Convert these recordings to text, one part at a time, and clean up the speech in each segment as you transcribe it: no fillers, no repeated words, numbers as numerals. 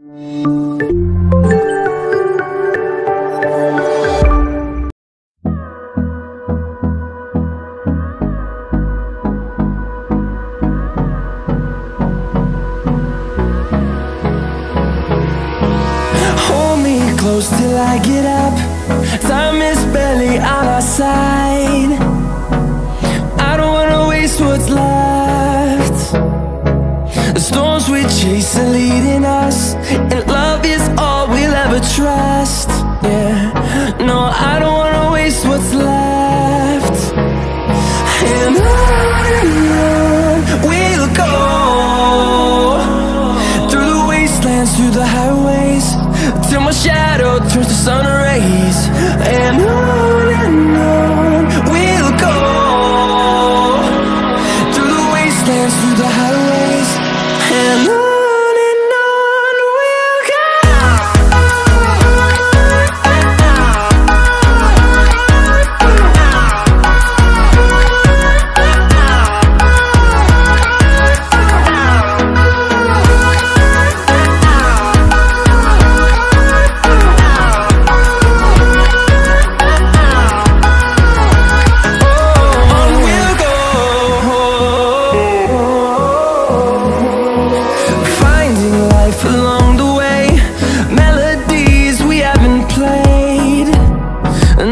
Close till I get up. Time is barely on our side. I don't wanna waste what's left. The storms we chase are leading us, and love is all we'll ever trust. Yeah, no, I don't wanna waste what's left. And on we'll go, through the wastelands, through the highways, till my shadow turns to sun rays. And on we'll go, through the wastelands, through the highways, and on we'll go. Along the way, melodies we haven't played.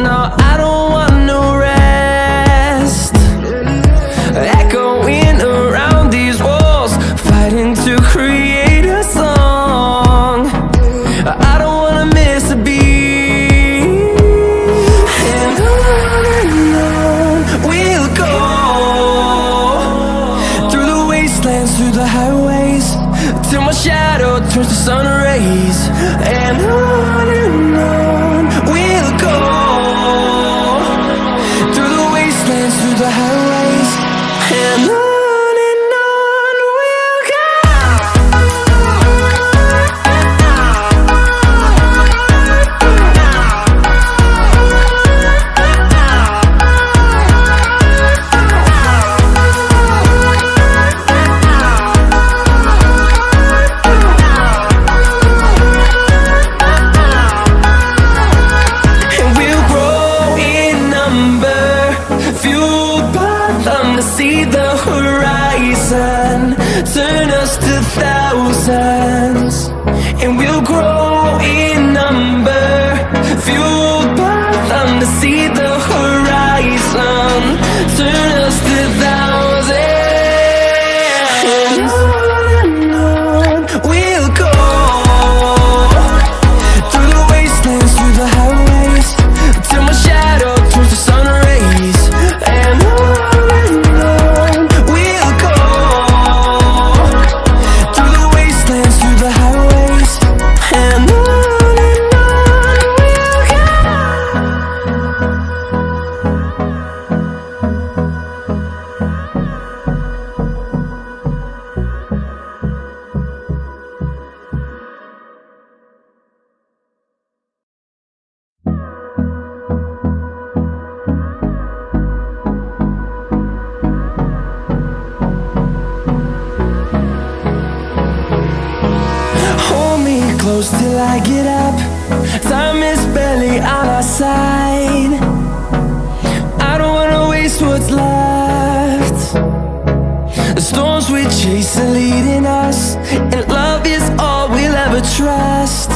No, I don't want no rest. Echoing around these walls, fighting to create a song. I don't wanna miss a beat. And on we'll go, through the wastelands, through the highways, till my shadow turns to sun rays. And on we'll go, through the wastelands, through the highways, and on we'll go. See the horizon, turn us to thousands, and we'll grow in number, fueled by them to see the horizon, turn us to thousands. And on we'll go, through the wastelands, through the highways, till my shadow turns to sun rays. And close till I get up. Time is barely on our side. I don't wanna waste what's left. The storms we chase are leading us, and love is all we'll ever trust.